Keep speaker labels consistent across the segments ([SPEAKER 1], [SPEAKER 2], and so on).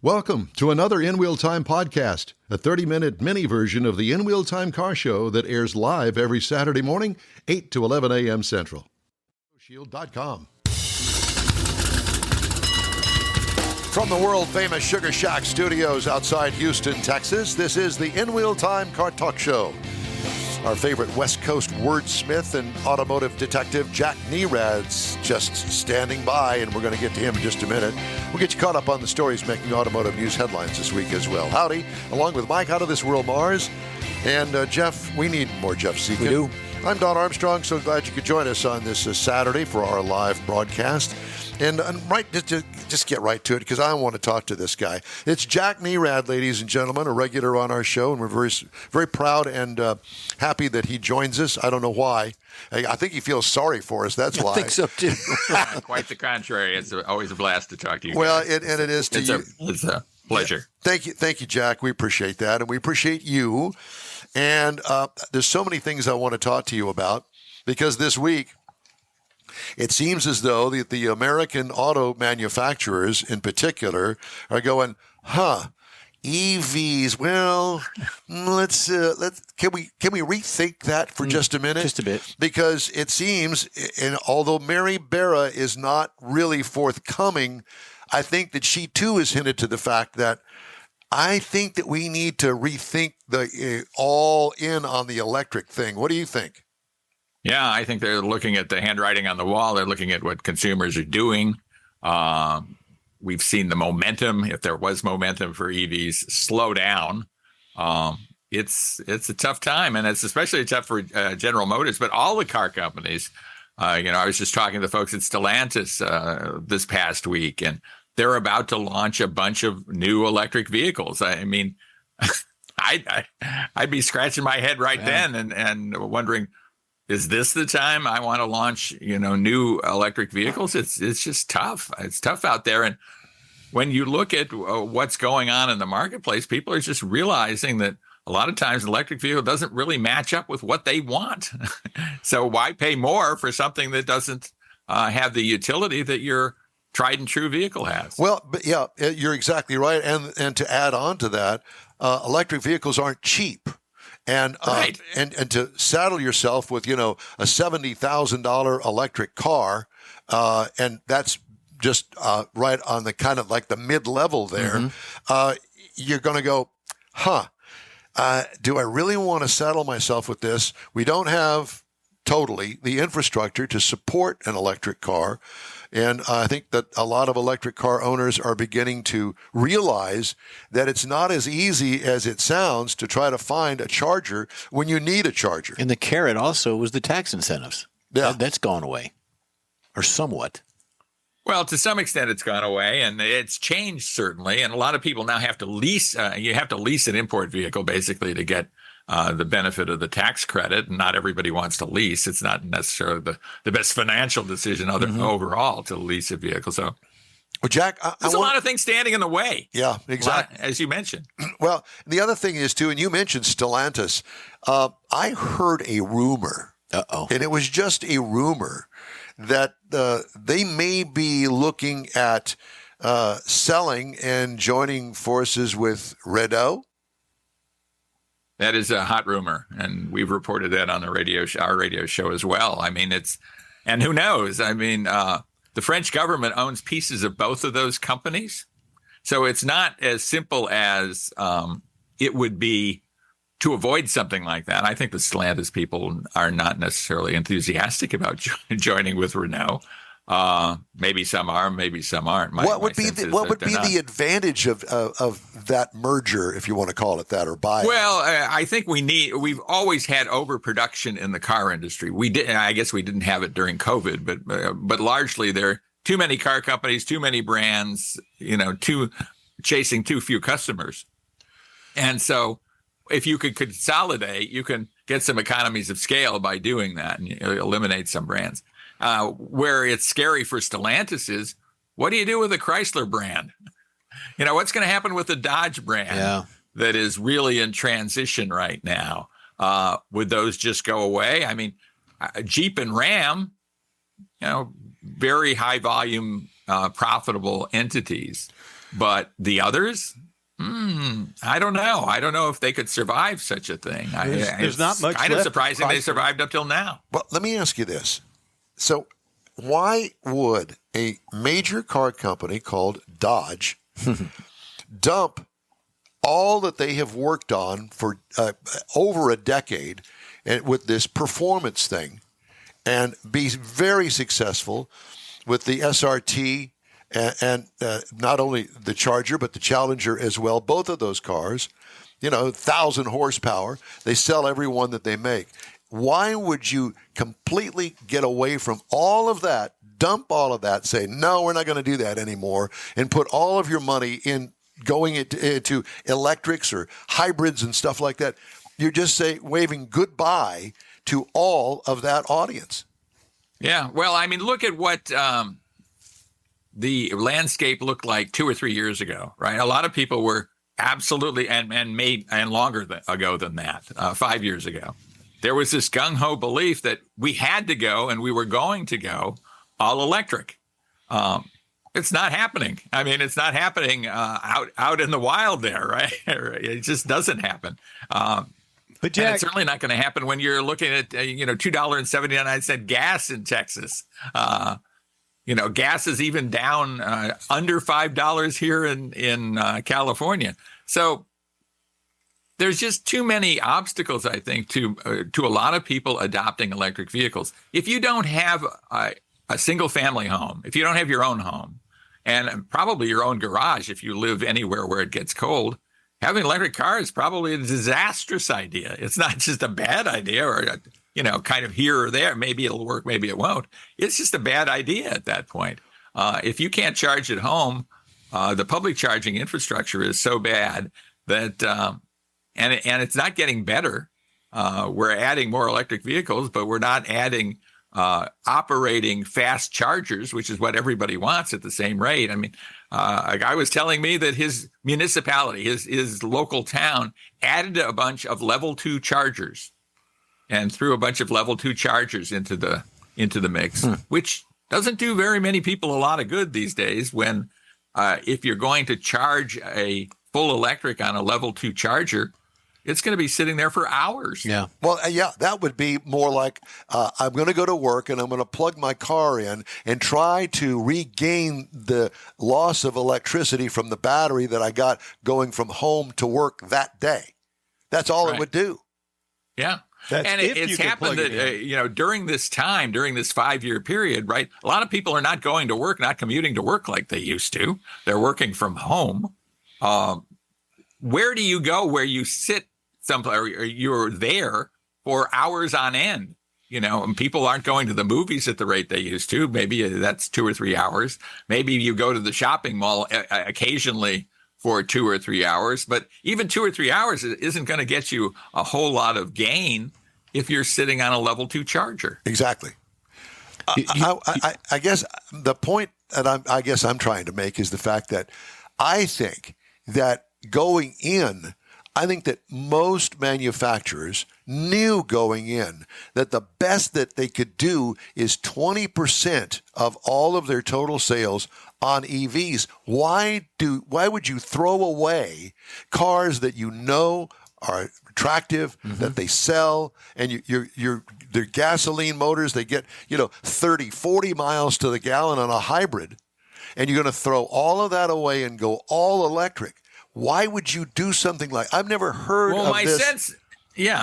[SPEAKER 1] Welcome to another In Wheel Time podcast, a 30-minute mini version of the In Wheel Time car show that airs live every Saturday morning, 8 to 11 a.m. Central. Shield.com. From the world-famous Sugar Shack studios outside Houston, Texas, this is the In Wheel Time Car Talk Show. Our favorite West Coast wordsmith and automotive detective, Jack Nierad's just standing by, and we're going to get to him in just a minute. We'll get you caught up on the stories making automotive news headlines this week as well. Howdy, along with Mike out of this world, Mars, and Jeff. We need more Jeff Seekin.
[SPEAKER 2] We do.
[SPEAKER 1] I'm Don Armstrong, so glad you could join us on this Saturday for our live broadcast. And right, just get right to it, because I want to talk to this guy. It's Jack Nierad, ladies and gentlemen, a regular on our show, and we're very, very proud and happy that he joins us. I don't know why. I think he feels sorry for us. That's why.
[SPEAKER 2] I think so too.
[SPEAKER 3] Quite the contrary. It's always a blast to talk to you.
[SPEAKER 1] Well,
[SPEAKER 3] guys.
[SPEAKER 1] and it is to you.
[SPEAKER 3] It's a pleasure.
[SPEAKER 1] Yeah. Thank you, Jack. We appreciate that, and we appreciate you. And there's so many things I want to talk to you about, because this week, it seems as though the American auto manufacturers in particular are going, EVs. Well, can we rethink that for just a minute?
[SPEAKER 2] Just a bit.
[SPEAKER 1] Because it seems, and although Mary Barra is not really forthcoming, I think that she too has hinted to the fact that I think that we need to rethink the all in on the electric thing. What do you think?
[SPEAKER 3] Yeah, I think they're looking at the handwriting on the wall. They're looking at what consumers are doing. We've seen the momentum, if there was momentum for EVs, slow down. It's a tough time, and it's especially tough for General Motors, but all the car companies. I was just talking to the folks at Stellantis this past week, and they're about to launch a bunch of new electric vehicles. I mean, I'd be scratching my head right then and wondering, is this the time I want to launch, new electric vehicles? It's just tough. It's tough out there. And when you look at what's going on in the marketplace, people are just realizing that a lot of times an electric vehicle doesn't really match up with what they want. So why pay more for something that doesn't have the utility that your tried and true vehicle has? Well,
[SPEAKER 1] but yeah, you're exactly right. And to add on to that, electric vehicles aren't cheap. And,
[SPEAKER 3] right.
[SPEAKER 1] and to saddle yourself with, a $70,000 electric car, and that's just right on the kind of like the mid-level there, you're going to go, do I really want to saddle myself with this? We don't have totally the infrastructure to support an electric car. And I think that a lot of electric car owners are beginning to realize that it's not as easy as it sounds to try to find a charger when you need a charger.
[SPEAKER 2] And the carrot also was the tax incentives.
[SPEAKER 1] Yeah.
[SPEAKER 2] That's gone away, or somewhat.
[SPEAKER 3] Well, to some extent, it's gone away, and it's changed, certainly. And a lot of people now have to lease. You have to lease an import vehicle, basically, to get the benefit of the tax credit. And not everybody wants to lease. It's not necessarily the best financial decision overall to lease a vehicle. So,
[SPEAKER 1] well, Jack,
[SPEAKER 3] there's a lot of things standing in the way.
[SPEAKER 1] Yeah, exactly.
[SPEAKER 3] As you mentioned.
[SPEAKER 1] Well, the other thing is, too, and you mentioned Stellantis. I heard a rumor, and it was just a rumor, that they may be looking at selling and joining forces with Renault.
[SPEAKER 3] That is a hot rumor, and we've reported that on the our radio show as well. I mean, and who knows? I mean, the French government owns pieces of both of those companies, so it's not as simple as it would be to avoid something like that. I think the Stellantis people are not necessarily enthusiastic about joining with Renault. Maybe some are, maybe some aren't.
[SPEAKER 1] What would be the advantage of that merger, if you want to call it that, or buy?
[SPEAKER 3] Well, I think we've always had overproduction in the car industry. I guess we didn't have it during COVID, but largely there are too many car companies, too many brands, chasing too few customers. And so if you could consolidate, you can get some economies of scale by doing that and eliminate some brands. Where it's scary for Stellantis is, what do you do with the Chrysler brand? What's going to happen with the Dodge brand that is really in transition right now? Would those just go away? I mean, Jeep and Ram, very high volume profitable entities. But the others, I don't know. I don't know if they could survive such a thing.
[SPEAKER 4] There's not much
[SPEAKER 3] kind of
[SPEAKER 4] left
[SPEAKER 3] surprising
[SPEAKER 4] of
[SPEAKER 3] they
[SPEAKER 4] Chrysler.
[SPEAKER 3] survived up till now.
[SPEAKER 1] Well, let me ask you this. So why would a major car company called Dodge dump all that they have worked on for over a decade and with this performance thing and be very successful with the SRT and not only the Charger, but the Challenger as well, both of those cars, 1,000 horsepower. They sell every one that they make. Why would you completely get away from all of that, dump all of that, say, no, we're not going to do that anymore, and put all of your money in going into electrics or hybrids and stuff like that? You're just waving goodbye to all of that audience.
[SPEAKER 3] Yeah. Well, I mean, look at what the landscape looked like 2 or 3 years ago, right? A lot of people were absolutely and longer ago than that, 5 years ago. There was this gung-ho belief that we had to go and we were going to go all electric. It's not happening. I mean, it's not happening out in the wild there, right? It just doesn't happen.
[SPEAKER 4] But Jack,
[SPEAKER 3] and it's certainly not going to happen when you're looking at $2.79 gas in Texas. Gas is even down under $5 here in California. So there's just too many obstacles, I think, to a lot of people adopting electric vehicles. If you don't have a single family home, if you don't have your own home, and probably your own garage if you live anywhere where it gets cold, having an electric car is probably a disastrous idea. It's not just a bad idea or kind of here or there. Maybe it'll work, maybe it won't. It's just a bad idea at that point. If you can't charge at home, the public charging infrastructure is so bad that, and it's not getting better. We're adding more electric vehicles, but we're not adding operating fast chargers, which is what everybody wants at the same rate. I mean, a guy was telling me that his municipality, his local town, added a bunch of level 2 chargers and threw a bunch of level 2 chargers into the mix, which doesn't do very many people a lot of good these days when if you're going to charge a full electric on a level 2 charger, it's going to be sitting there for hours.
[SPEAKER 2] Yeah.
[SPEAKER 1] Well, that would be more like I'm going to go to work and I'm going to plug my car in and try to regain the loss of electricity from the battery that I got going from home to work that day. That's all it would do.
[SPEAKER 3] Yeah.
[SPEAKER 4] That's
[SPEAKER 3] and it's happened that, during this time, during this 5-year period, right, a lot of people are not going to work, not commuting to work like they used to. They're working from home. Where do you go where you sit someplace or you're there for hours on end? And people aren't going to the movies at the rate they used to. Maybe that's 2 or 3 hours. Maybe you go to the shopping mall occasionally for 2 or 3 hours. But even 2 or 3 hours isn't going to get you a whole lot of gain if you're sitting on a level 2 charger.
[SPEAKER 1] Exactly. I guess the point that I'm trying to make is the fact that I think that going in, I think that most manufacturers knew going in that the best that they could do is 20% of all of their total sales on EVs. Why would you throw away cars that are attractive, that they sell, and they're gasoline motors, they get 30, 40 miles to the gallon on a hybrid, and you're going to throw all of that away and go all electric? Why would you do something like? I've never heard of this.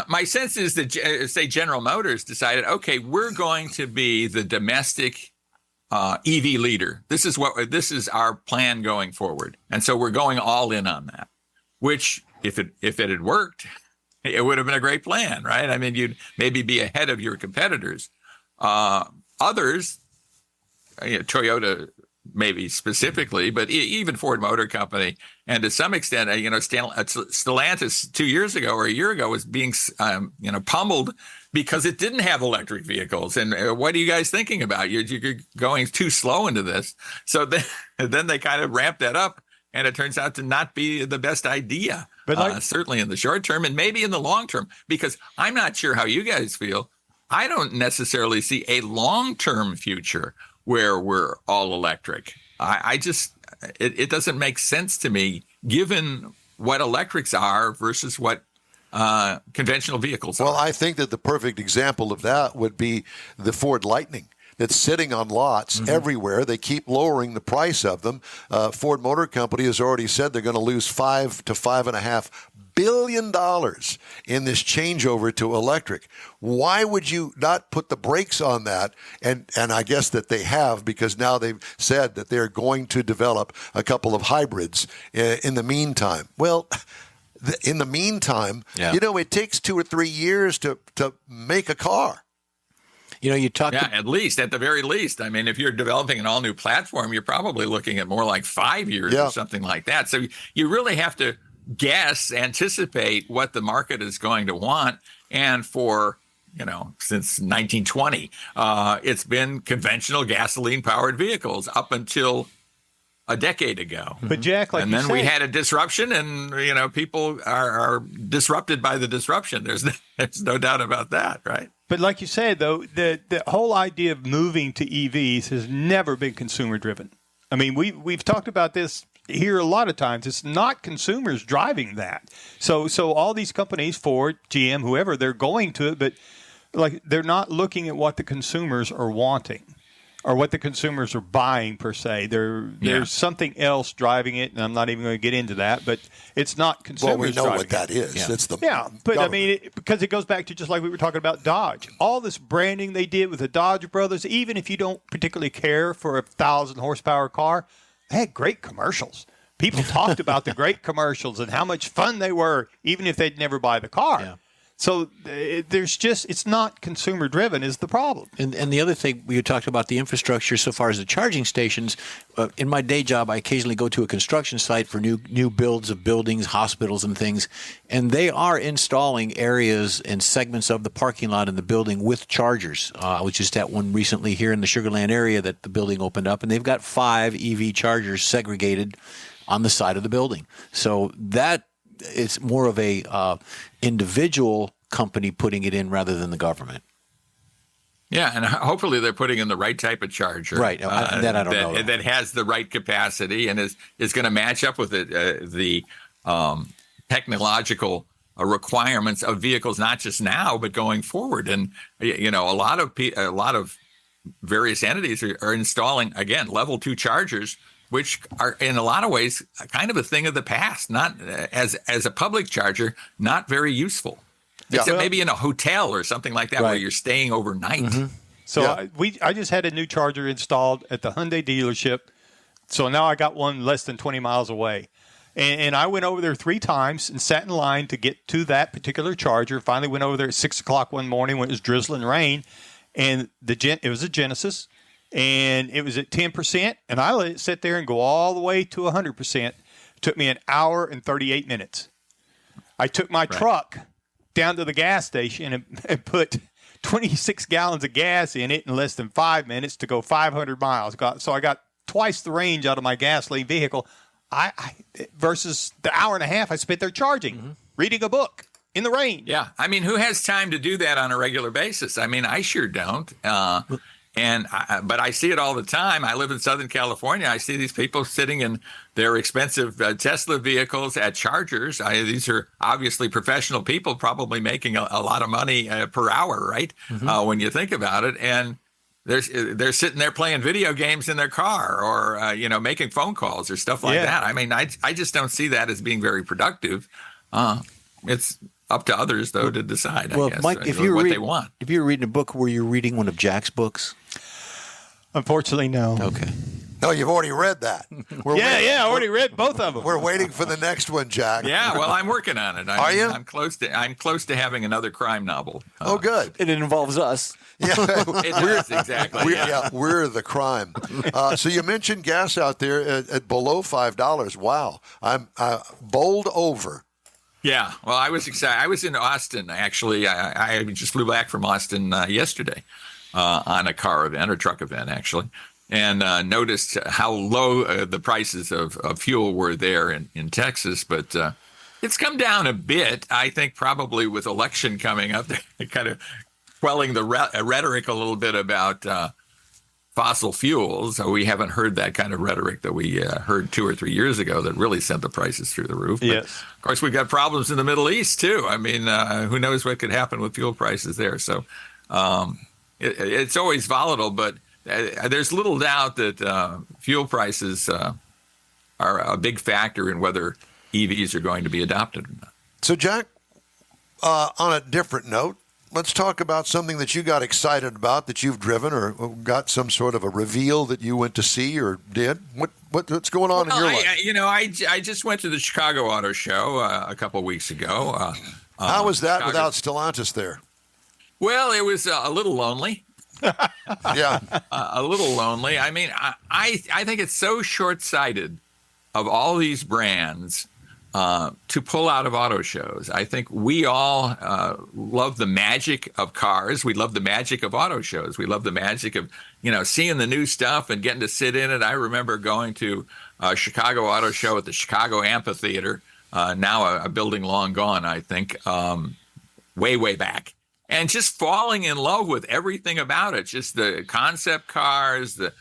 [SPEAKER 3] My sense is that, say, General Motors decided, okay, we're going to be the domestic EV leader. This is our plan going forward, and so we're going all in on that. Which, if it had worked, it would have been a great plan, right? I mean, you'd maybe be ahead of your competitors. Others, Toyota maybe specifically, but even Ford Motor Company, and to some extent, Stellantis 2 years ago or a year ago was being, pummeled because it didn't have electric vehicles. And what are you guys thinking about? You're going too slow into this. So then they kind of ramped that up, and it turns out to not be the best idea, but certainly in the short term and maybe in the long term, because I'm not sure how you guys feel. I don't necessarily see a long-term future where we're all electric. I just it doesn't make sense to me given what electrics are versus what conventional vehicles are.
[SPEAKER 1] Well, I think that the perfect example of that would be the Ford Lightning. That's sitting on lots everywhere. They keep lowering the price of them. Ford Motor Company has already said they're going to lose $5 to $5.5 billion in this changeover to electric. Why would you not put the brakes on that? And I guess that they have, because now they've said that they're going to develop a couple of hybrids in the meantime. Well, in the meantime, it takes 2 or 3 years to make a car.
[SPEAKER 2] You talk.
[SPEAKER 3] Yeah, at the very least. I mean, if you're developing an all-new platform, you're probably looking at more like 5 years or something like that. So you really have to anticipate what the market is going to want. And for, since 1920, it's been conventional gasoline-powered vehicles up until a decade ago.
[SPEAKER 4] But Jack,
[SPEAKER 3] and then we had a disruption, and people are disrupted by the disruption. There's no doubt about that, right?
[SPEAKER 4] But like you said, though, the whole idea of moving to EVs has never been consumer driven. I mean, we've talked about this here a lot of times. It's not consumers driving that. So all these companies, Ford, GM, whoever, they're going to it, but like they're not looking at what the consumers are wanting or what the consumers are buying per se. There's something else driving it, and I'm not even going to get into that, but it's not consumers driving it.
[SPEAKER 1] Well, we know what that is.
[SPEAKER 2] Yeah.
[SPEAKER 1] It's the
[SPEAKER 4] but
[SPEAKER 1] government.
[SPEAKER 4] I mean, because it goes back to just like we were talking about Dodge. All this branding they did with the Dodge brothers, even if you don't particularly care for a 1,000 horsepower car, they had great commercials. People talked about the great commercials and how much fun they were, even if they'd never buy the car.
[SPEAKER 2] Yeah.
[SPEAKER 4] So it's not consumer driven is the problem.
[SPEAKER 2] And the other thing, we talked about the infrastructure so far as the charging stations. In my day job, I occasionally go to a construction site for new builds of buildings, hospitals and things, and they are installing areas and segments of the parking lot in the building with chargers. I was just at one recently here in the Sugar Land area that the building opened up, and they've got 5 EV chargers segregated on the side of the building. So that it's more of a individual company putting it in rather than the government.
[SPEAKER 3] Yeah, and hopefully they're putting in the right type of charger.
[SPEAKER 2] Right, that I don't know.
[SPEAKER 3] That has the right capacity and is going to match up with the technological requirements of vehicles, not just now but going forward. And a lot of various entities are installing, again, level 2 chargers, which are in a lot of ways kind of a thing of the past, not as a public charger, not very useful. Except maybe in a hotel or something like that, where you're staying overnight.
[SPEAKER 2] Mm-hmm.
[SPEAKER 4] So I just had a new charger installed at the Hyundai dealership. So now I got one less than 20 miles away. And I went over there 3 times and sat in line to get to that particular charger. Finally went over there at 6 o'clock one morning when it was drizzling rain. And it was a Genesis. And it was at 10%, and I let it sit there and go all the way to 100%. It took me an hour and 38 minutes. I took my truck down to the gas station and put 26 gallons of gas in it in less than 5 minutes to go 500 miles. So I got twice the range out of my gasoline vehicle versus the hour and a half I spent there charging, reading a book in the rain.
[SPEAKER 3] Yeah, I mean, who has time to do that on a regular basis? I mean, I sure don't. But I see it all the time. I live in Southern California. I see these people sitting in their expensive Tesla vehicles at chargers. These are obviously professional people, probably making a lot of money per hour, right? When you think about it. And they're sitting there playing video games in their car or, making phone calls or stuff like that. I mean, I just don't see that as being very productive. It's up to others, though, to decide, I guess,
[SPEAKER 2] Mike,
[SPEAKER 3] what they want.
[SPEAKER 2] If you were reading a book, were you reading one of Jack's books?
[SPEAKER 4] Unfortunately, no.
[SPEAKER 2] Okay.
[SPEAKER 1] No, you've already read that.
[SPEAKER 4] I already read both of them.
[SPEAKER 1] We're waiting for the next one, Jack.
[SPEAKER 3] Yeah, well, I'm working on it.
[SPEAKER 1] Are you?
[SPEAKER 3] I'm close to having another crime novel.
[SPEAKER 1] Oh, good.
[SPEAKER 2] It involves us.
[SPEAKER 1] Yeah,
[SPEAKER 3] it does, exactly.
[SPEAKER 1] We're the crime. So you mentioned gas out there at below $5. Wow, I'm bowled over.
[SPEAKER 3] Yeah, well, I was excited. I was in Austin, actually. I just flew back from Austin yesterday on a car event or truck event, actually, and noticed how low the prices of fuel were there in Texas. But it's come down a bit, I think, probably with election coming up, kind of quelling the rhetoric a little bit about fossil fuels. We haven't heard that kind of rhetoric that we heard 2 or 3 years ago that really sent the prices through the roof. But
[SPEAKER 4] Yes.
[SPEAKER 3] of course, we've got problems in the Middle East, too. I mean, who knows what could happen with fuel prices there. So it's always volatile, but there's little doubt that fuel prices are a big factor in whether EVs are going to be adopted or not.
[SPEAKER 1] So, Jack, on a different note, let's talk about something that you got excited about that you've driven or got some sort of a reveal that you went to see or did. What's going on in your life?
[SPEAKER 3] I just went to the Chicago Auto Show a couple of weeks ago.
[SPEAKER 1] How was that
[SPEAKER 3] Chicago.
[SPEAKER 1] without Stellantis there?
[SPEAKER 3] Well, it was a little lonely.
[SPEAKER 1] Yeah.
[SPEAKER 3] A little lonely. I mean, I think it's so short-sighted of all these brands to pull out of auto shows. I think we all love the magic of cars. We love the magic of auto shows. We love the magic of, seeing the new stuff and getting to sit in it. I remember going to a Chicago Auto Show at the Chicago Amphitheater, now a building long gone, I think, way back. And just falling in love with everything about it, just the concept cars, the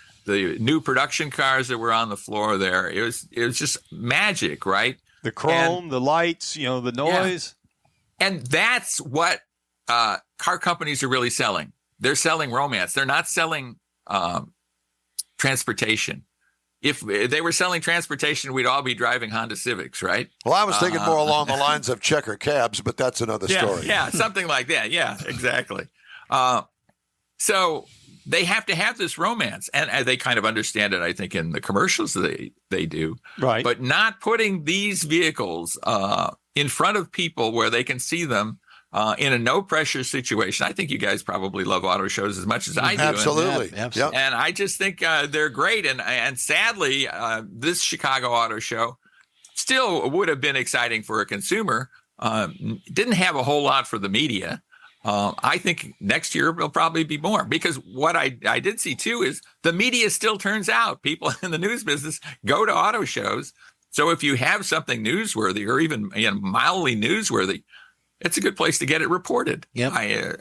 [SPEAKER 3] new production cars that were on the floor there. It was just magic, right?
[SPEAKER 4] The chrome, the lights, the noise.
[SPEAKER 3] Yeah. And that's what car companies are really selling. They're selling romance. They're not selling transportation. If they were selling transportation, we'd all be driving Honda Civics, right?
[SPEAKER 1] Well, I was thinking more along the lines of checker cabs, but that's another story.
[SPEAKER 3] Yeah, something like that. Yeah, exactly. So they have to have this romance, and they kind of understand it, I think, in the commercials they do.
[SPEAKER 4] Right.
[SPEAKER 3] But not putting these vehicles in front of people where they can see them in a no-pressure situation. I think you guys probably love auto shows as much as I do.
[SPEAKER 1] Absolutely.
[SPEAKER 2] Yep.
[SPEAKER 3] And I just think they're great. And sadly, this Chicago Auto Show still would have been exciting for a consumer. Didn't have a whole lot for the media. I think next year will probably be more, because what I did see, too, is the media still turns out. People in the news business go to auto shows. So if you have something newsworthy or even mildly newsworthy, it's a good place to get it reported.
[SPEAKER 2] Yep.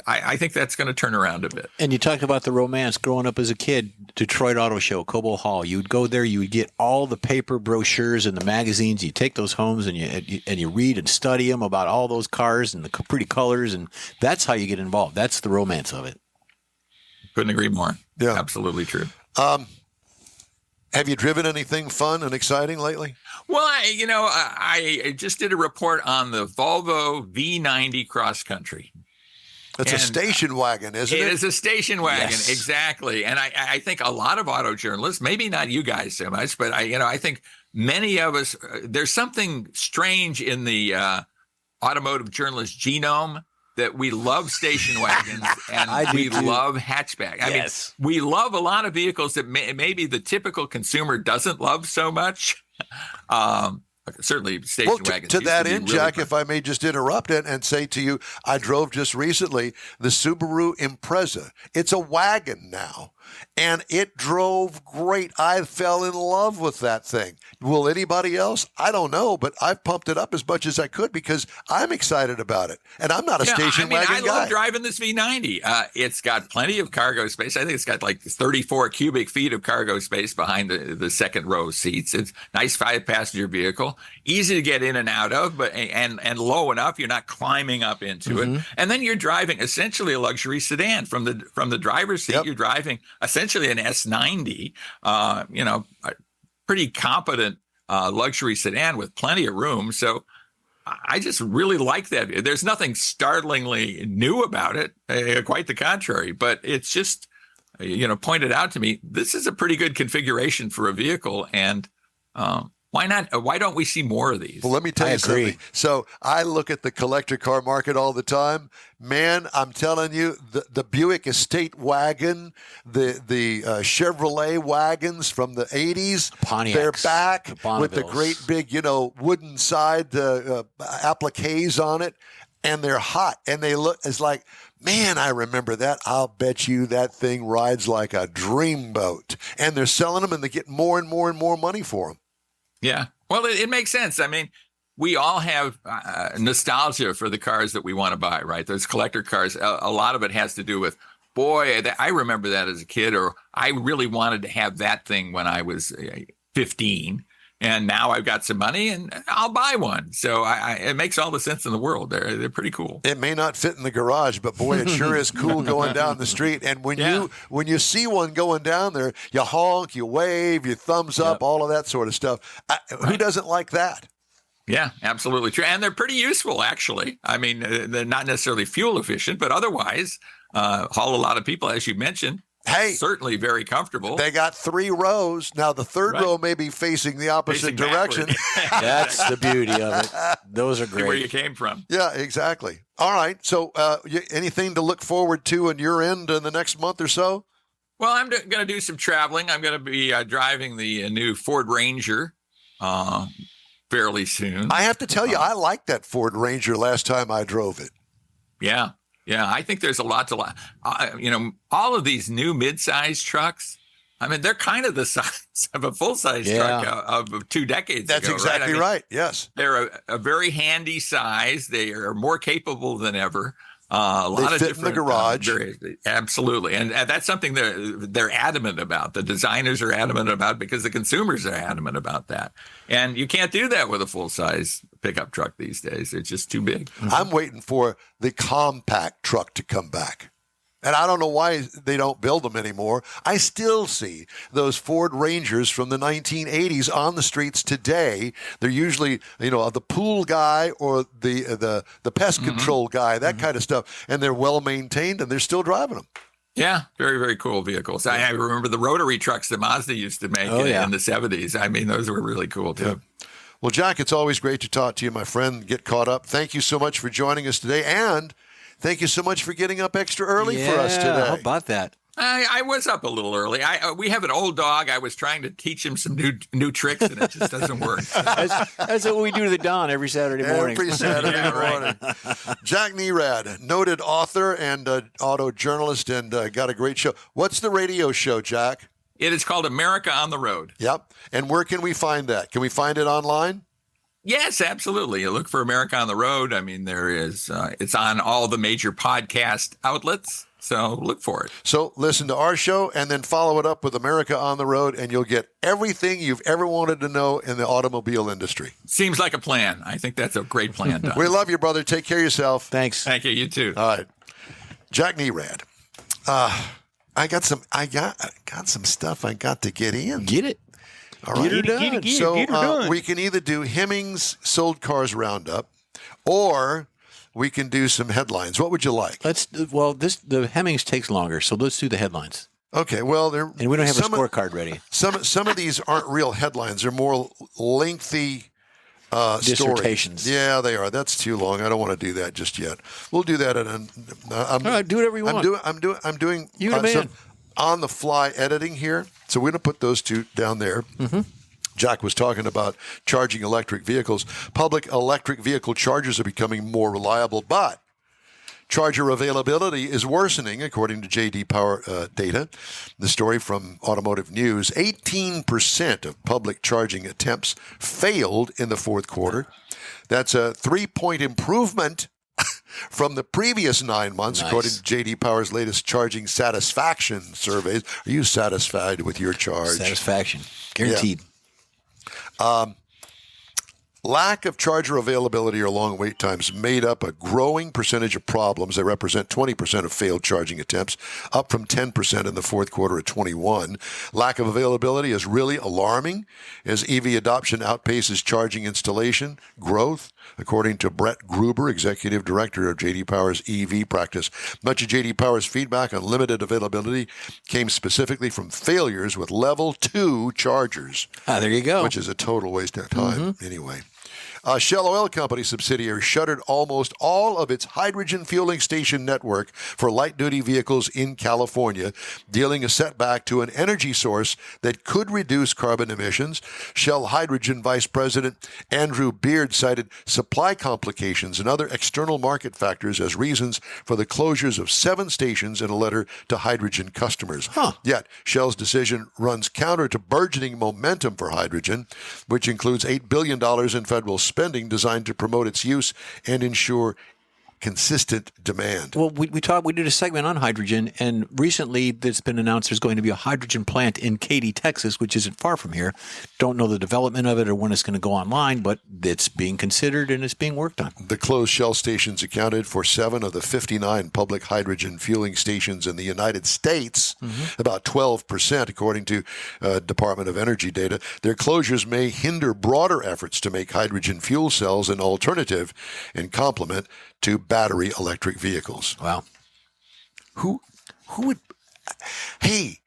[SPEAKER 3] I think that's going to turn around a bit.
[SPEAKER 2] And you talked about the romance growing up as a kid, Detroit Auto Show, Cobo Hall. You would go there, you would get all the paper brochures and the magazines. You take those homes and you read and study them about all those cars and the pretty colors, and that's how you get involved. That's the romance of it.
[SPEAKER 3] Couldn't agree more.
[SPEAKER 1] Yeah.
[SPEAKER 3] Absolutely true.
[SPEAKER 1] Have you driven anything fun and exciting lately?
[SPEAKER 3] Well, I just did a report on the Volvo V90 cross country.
[SPEAKER 1] It's a station wagon, isn't it?
[SPEAKER 3] It is a station wagon,
[SPEAKER 2] Yes.
[SPEAKER 3] exactly. And I think a lot of auto journalists, maybe not you guys so much, but I think many of us, there's something strange in the automotive journalist genome that we love station wagons and we love hatchback. I mean, we love a lot of vehicles that maybe the typical consumer doesn't love so much. Certainly station wagons.
[SPEAKER 1] To that end,
[SPEAKER 3] really
[SPEAKER 1] Jack,
[SPEAKER 3] fun.
[SPEAKER 1] if I may just interrupt it and say to you, I drove just recently the Subaru Impreza. It's a wagon now, and it drove great. I fell in love with that thing. Will anybody else? I don't know, but I've pumped it up as much as I could because I'm excited about it, and I'm not a station wagon guy.
[SPEAKER 3] I love driving this V90. It's got plenty of cargo space. I think it's got like 34 cubic feet of cargo space behind the second row seats. It's a nice 5-passenger vehicle, easy to get in and out of, but and low enough you're not climbing up into it. And then you're driving essentially a luxury sedan from the driver's seat.
[SPEAKER 1] Yep.
[SPEAKER 3] You're driving essentially an S90. A pretty competent luxury sedan with plenty of room. So I just really like that. There's nothing startlingly new about it, quite the contrary, but it's just, pointed out to me, this is a pretty good configuration for a vehicle. And why not? Why don't we see more of these?
[SPEAKER 1] Well, let me tell you something. So I look at the collector car market all the time. Man, I'm telling you, the Buick Estate wagon, the Chevrolet wagons from the 80s,
[SPEAKER 2] Pontiacs,
[SPEAKER 1] they're back
[SPEAKER 2] the
[SPEAKER 1] with the great big, wooden side appliques on it, and they're hot. And they look, it's like, man, I remember that. I'll bet you that thing rides like a dreamboat. And they're selling them, and they get more and more and more money for them.
[SPEAKER 3] Yeah. Well, it makes sense. I mean, we all have nostalgia for the cars that we want to buy, right? Those collector cars. A lot of it has to do with boy, I remember that as a kid, or I really wanted to have that thing when I was 15. And now I've got some money and I'll buy one. So it makes all the sense in the world. They're pretty cool.
[SPEAKER 1] It may not fit in the garage, but boy, it sure is cool going down the street. And when you see one going down there, you honk, you wave, you thumbs up, all of that sort of stuff. Who doesn't like that?
[SPEAKER 3] Yeah, absolutely true. And they're pretty useful, actually. I mean, they're not necessarily fuel efficient, but otherwise haul a lot of people, as you mentioned.
[SPEAKER 1] Hey,
[SPEAKER 3] certainly very comfortable.
[SPEAKER 1] They got 3 rows. Now, the third row may be facing the opposite direction.
[SPEAKER 2] That's the beauty of it. Those are great.
[SPEAKER 3] Where you came from.
[SPEAKER 1] Yeah, exactly. All right. So anything to look forward to on your end in the next month or so?
[SPEAKER 3] Well, I'm going to do some traveling. I'm going to be driving the new Ford Ranger fairly soon.
[SPEAKER 1] I have to tell you, I liked that Ford Ranger last time I drove it.
[SPEAKER 3] Yeah. Yeah, I think there's a lot to like. All of these new mid-size trucks, I mean, they're kind of the size of a full-size truck of 2 decades
[SPEAKER 1] That's
[SPEAKER 3] ago.
[SPEAKER 1] That's exactly right. Yes.
[SPEAKER 3] They're a very handy size. They are more capable than ever. A lot
[SPEAKER 1] they
[SPEAKER 3] of
[SPEAKER 1] fit
[SPEAKER 3] different
[SPEAKER 1] in the garage.
[SPEAKER 3] Absolutely. And that's something they're adamant about. The designers are adamant about because the consumers are adamant about that. And you can't do that with a full-size pickup truck these days. It's just too big.
[SPEAKER 1] I'm waiting for the compact truck to come back. And I don't know why they don't build them anymore. I still see those Ford Rangers from the 1980s on the streets today. They're usually, the pool guy or the pest control guy, that kind of stuff. And they're well maintained and they're still driving them.
[SPEAKER 3] Yeah, very, very cool vehicles. I remember the rotary trucks that Mazda used to make in the 70s. I mean, those were really cool too.
[SPEAKER 1] Yeah. Well, Jack, it's always great to talk to you, my friend. Get caught up. Thank you so much for joining us today. And thank you so much for getting up extra early for us today.
[SPEAKER 2] How about that?
[SPEAKER 3] I was up a little early. We have an old dog. I was trying to teach him some new tricks, and it just doesn't work.
[SPEAKER 2] That's what we do to the Don every Saturday morning.
[SPEAKER 1] Every Saturday morning. Jack Nierad, noted author and auto journalist, and got a great show. What's the radio show, Jack?
[SPEAKER 3] It is called America on the Road.
[SPEAKER 1] Yep. And where can we find that? Can we find it online?
[SPEAKER 3] Yes, absolutely. You look for America on the Road. I mean, there is. It's on all the major podcast outlets. So look for it.
[SPEAKER 1] So listen to our show and then follow it up with America on the Road, and you'll get everything you've ever wanted to know in the automobile industry.
[SPEAKER 3] Seems like a plan. I think that's a great plan, Don.
[SPEAKER 1] We love you, brother. Take care of yourself.
[SPEAKER 2] Thanks.
[SPEAKER 3] Thank you. You too.
[SPEAKER 1] All right. Jack Nierad. I got some stuff I got to get in.
[SPEAKER 2] Get it.
[SPEAKER 1] All right.
[SPEAKER 4] Get it
[SPEAKER 1] So
[SPEAKER 4] done.
[SPEAKER 1] we can either do Hemmings Sold Cars Roundup, or we can do some headlines. What would you like?
[SPEAKER 2] The Hemmings takes longer, so let's do the headlines.
[SPEAKER 1] Okay. Well,
[SPEAKER 2] and we don't have a scorecard ready.
[SPEAKER 1] Some of these aren't real headlines. They're more lengthy
[SPEAKER 2] dissertations.
[SPEAKER 1] Stories. Yeah, they are. That's too long. I don't want to do that just yet. We'll do that
[SPEAKER 2] all right, do whatever you want.
[SPEAKER 1] I'm doing
[SPEAKER 2] some
[SPEAKER 1] on-the-fly editing here. So we're going to put those two down there. Mm-hmm. Jack was talking about charging electric vehicles. Public electric vehicle chargers are becoming more reliable, but charger availability is worsening, according to J.D. Power data. The story from Automotive News, 18% of public charging attempts failed in the fourth quarter. That's a 3-point improvement from the previous 9 months, according to J.D. Power's latest charging satisfaction surveys. Are you satisfied with your charge?
[SPEAKER 2] Satisfaction. Guaranteed.
[SPEAKER 1] Yeah. Lack of charger availability or long wait times made up a growing percentage of problems. They represent 20% of failed charging attempts, up from 10% in the fourth quarter of 21. Lack of availability is really alarming as EV adoption outpaces charging installation growth, according to Brett Gruber, executive director of J.D. Power's EV practice. Much of J.D. Power's feedback on limited availability came specifically from failures with level 2 chargers.
[SPEAKER 2] There you go.
[SPEAKER 1] Which is a total waste of time anyway. Shell Oil Company subsidiary shuttered almost all of its hydrogen fueling station network for light-duty vehicles in California, dealing a setback to an energy source that could reduce carbon emissions. Shell Hydrogen Vice President Andrew Beard cited supply complications and other external market factors as reasons for the closures of 7 stations in a letter to hydrogen customers. Yet, Shell's decision runs counter to burgeoning momentum for hydrogen, which includes $8 billion in federal spending designed to promote its use and ensure consistent demand.
[SPEAKER 2] Well, we did a segment on hydrogen, and recently it's been announced there's going to be a hydrogen plant in Katy, Texas, which isn't far from here. Don't know the development of it or when it's going to go online, but it's being considered and it's being worked on.
[SPEAKER 1] The closed Shell stations accounted for 7 of the 59 public hydrogen fueling stations in the United States, about 12%, according to Department of Energy data. Their closures may hinder broader efforts to make hydrogen fuel cells an alternative and complement to battery electric vehicles.
[SPEAKER 2] Wow.
[SPEAKER 1] Who would? Hey,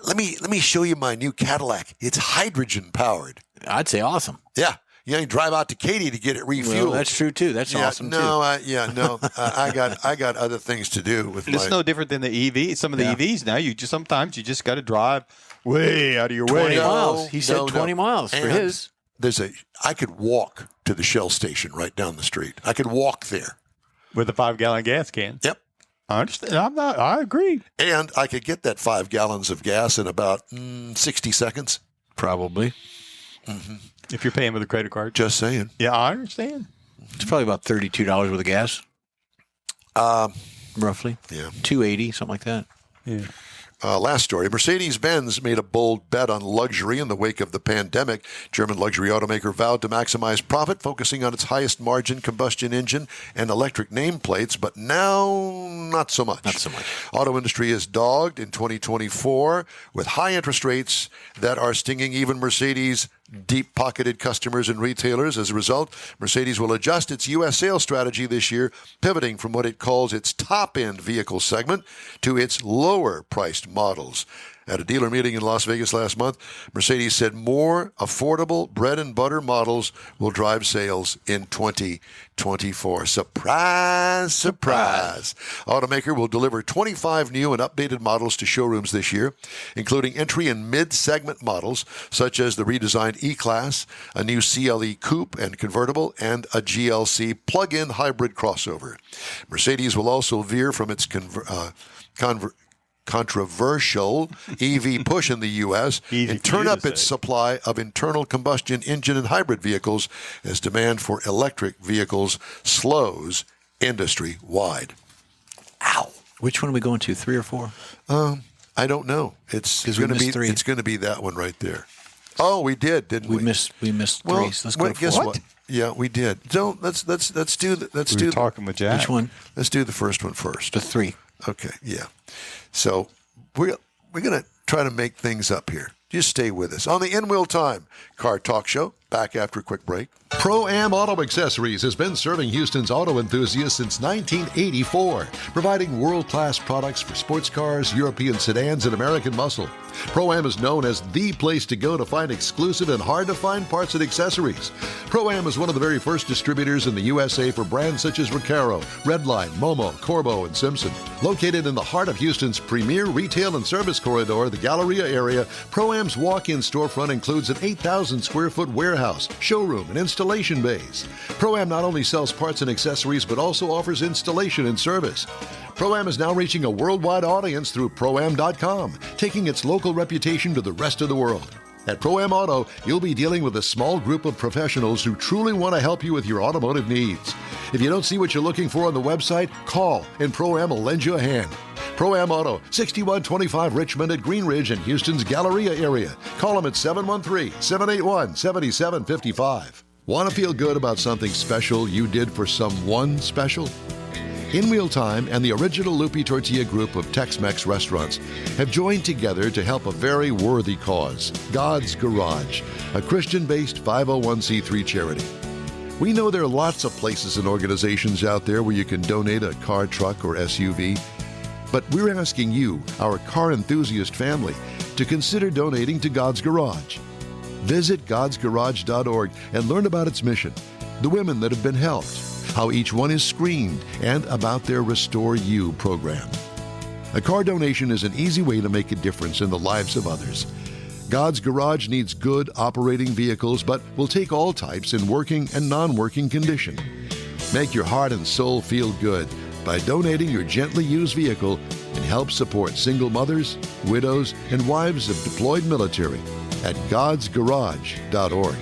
[SPEAKER 1] let me show you my new Cadillac. It's hydrogen powered.
[SPEAKER 2] I'd say awesome.
[SPEAKER 1] Yeah. You drive out to Katy to get it refueled.
[SPEAKER 2] Well, that's true too. That's awesome too.
[SPEAKER 1] I got other things to do with.
[SPEAKER 4] It's no different than the EV. Some of the EVs now, sometimes you just got to drive way out of your way.
[SPEAKER 2] 20 miles. He said 20 miles for his.
[SPEAKER 1] I could walk to the Shell station right down the street. I could walk there
[SPEAKER 4] with a 5-gallon gas can.
[SPEAKER 1] Yep.
[SPEAKER 4] I understand. I agree.
[SPEAKER 1] And I could get that 5 gallons of gas in about 60 seconds.
[SPEAKER 2] Probably.
[SPEAKER 1] Mm-hmm.
[SPEAKER 4] If you're paying with a credit card.
[SPEAKER 1] Just saying.
[SPEAKER 4] Yeah, I understand.
[SPEAKER 2] It's probably about $32 worth of gas. Roughly.
[SPEAKER 1] Yeah.
[SPEAKER 2] $2.80, something like that.
[SPEAKER 4] Yeah.
[SPEAKER 1] Last story. Mercedes-Benz made a bold bet on luxury in the wake of the pandemic. German luxury automaker vowed to maximize profit, focusing on its highest margin combustion engine and electric nameplates, but now not so much.
[SPEAKER 2] Not so much.
[SPEAKER 1] Auto industry is dogged in 2024 with high interest rates that are stinging even Mercedes' deep-pocketed customers and retailers. As a result, Mercedes will adjust its U.S. sales strategy this year, pivoting from what it calls its top-end vehicle segment to its lower-priced models. At a dealer meeting in Las Vegas last month, Mercedes said more affordable bread-and-butter models will drive sales in 2024. Surprise, surprise. Automaker will deliver 25 new and updated models to showrooms this year, including entry and mid-segment models, such as the redesigned E-Class, a new CLE Coupe and convertible, and a GLC plug-in hybrid crossover. Mercedes will also veer from its controversial EV push in the U.S. and turn up its supply of internal combustion engine and hybrid vehicles as demand for electric vehicles slows industry-wide. Ow!
[SPEAKER 2] Which one are we going to, 3 or 4?
[SPEAKER 1] I don't know. It's going to be that one right there. Oh, we did, didn't we?
[SPEAKER 2] We missed 3. So let's go to 4.
[SPEAKER 1] Guess what? Yeah, we did. So let's do
[SPEAKER 4] talking with Jack.
[SPEAKER 2] Which one?
[SPEAKER 1] Let's do the first one first.
[SPEAKER 2] The 3.
[SPEAKER 1] Okay, yeah. So we're going to try to make things up here. Just stay with us. On the In Wheel Time Car Talk Show, back after a quick break. Pro-Am Auto Accessories has been serving Houston's auto enthusiasts since 1984, providing world-class products for sports cars, European sedans, and American muscle. Pro-Am is known as the place to go to find exclusive and hard-to-find parts and accessories. Pro-Am is one of the very first distributors in the USA for brands such as Recaro, Redline, Momo, Corbo, and Simpson. Located in the heart of Houston's premier retail and service corridor, the Galleria area, Pro-Am's walk-in storefront includes an 8,000-square-foot warehouse, showroom, and installation bays. Pro-Am not only sells parts and accessories, but also offers installation and service. Pro-Am is now reaching a worldwide audience through Pro-Am.com, taking its local reputation to the rest of the world. At Pro-Am Auto, you'll be dealing with a small group of professionals who truly want to help you with your automotive needs. If you don't see what you're looking for on the website, call and Pro-Am will lend you a hand. Pro-Am Auto, 6125 Richmond at Green Ridge in Houston's Galleria area. Call them at 713-781-7755. Want to feel good about something special you did for someone special? In Wheel Time and the original Lupi Tortilla group of Tex-Mex restaurants have joined together to help a very worthy cause, God's Garage, a Christian-based 501c3 charity. We know there are lots of places and organizations out there where you can donate a car, truck, or SUV, but we're asking you, our car enthusiast family, to consider donating to God's Garage. Visit godsgarage.org and learn about its mission, the women that have been helped, how each one is screened, and about their Restore You program. A car donation is an easy way to make a difference in the lives of others. God's Garage needs good operating vehicles, but will take all types in working and non-working condition. Make your heart and soul feel good by donating your gently used vehicle and help support single mothers, widows, and wives of deployed military at godsgarage.org.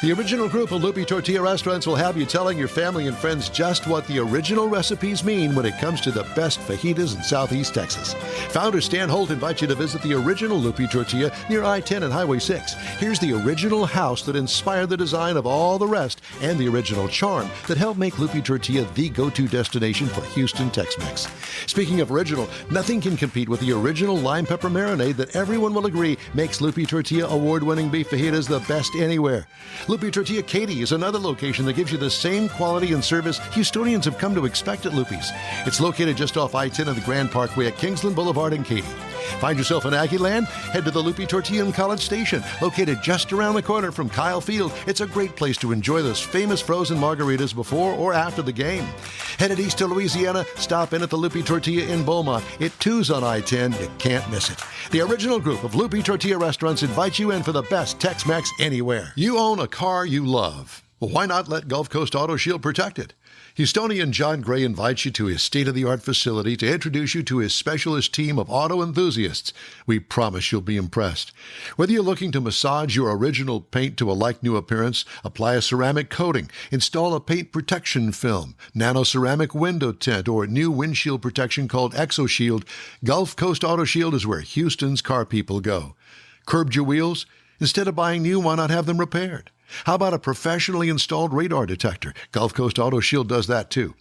[SPEAKER 5] The original group of Lupi Tortilla restaurants will have you telling your family and friends just what the original recipes mean when it comes to the best fajitas in Southeast Texas. Founder Stan Holt invites you to visit the original Lupi Tortilla near I-10 and Highway 6. Here's the original house that inspired the design of all the rest and the original charm that helped make Lupi Tortilla the go-to destination for Houston Tex-Mex. Speaking of original, nothing can compete with the original lime pepper marinade that everyone will agree makes Lupi Tortilla award-winning beef fajitas the best anywhere. Lupi Tortilla Katy is another location that gives you the same quality and service Houstonians have come to expect at Lupi's. It's located just off I-10 and the Grand Parkway at Kingsland Boulevard in Katy. Find yourself in Aggie Land? Head to the Lupi Tortilla in College Station, located just around the corner from Kyle Field. It's a great place to enjoy those famous frozen margaritas before or after the game. Headed east to Louisiana, stop in at the Lupi Tortilla in Beaumont. It too's on I-10. You can't miss it. The original group of Lupi Tortilla restaurants invites you in for the best Tex-Mex anywhere. You own a car you love. Well, why not let Gulf Coast Auto Shield protect it? Houstonian John Gray invites you to his state-of-the-art facility to introduce you to his specialist team of auto enthusiasts. We promise you'll be impressed. Whether you're looking to massage your original paint to a like-new appearance, apply a ceramic coating, install a paint protection film, nano-ceramic window tint, or new windshield protection called ExoShield, Gulf Coast Auto Shield is where Houston's car people go. Curbed your wheels? Instead of buying new, why not have them repaired? How about a professionally installed radar detector? Gulf Coast Auto Shield does that too.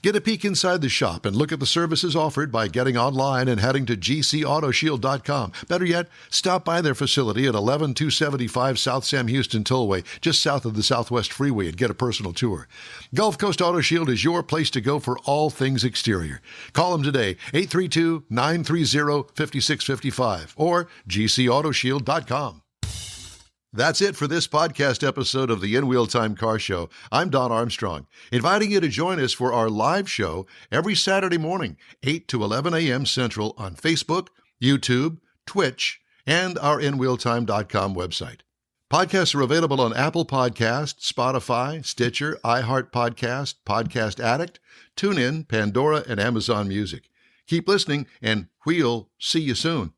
[SPEAKER 5] Get a peek inside the shop and look at the services offered by getting online and heading to gcautoshield.com. Better yet, stop by their facility at 11275 South Sam Houston Tollway, just south of the Southwest Freeway, and get a personal tour. Gulf Coast Auto Shield is your place to go for all things exterior. Call them today, 832-930-5655 or gcautoshield.com. That's it for this podcast episode of the In Wheel Time Car Show. I'm Don Armstrong, inviting you to join us for our live show every Saturday morning, 8 to 11 a.m. Central on Facebook, YouTube, Twitch, and our InWheelTime.com website. Podcasts are available on Apple Podcasts, Spotify, Stitcher, iHeart Podcast, Podcast Addict, TuneIn, Pandora, and Amazon Music. Keep listening, and we'll see you soon.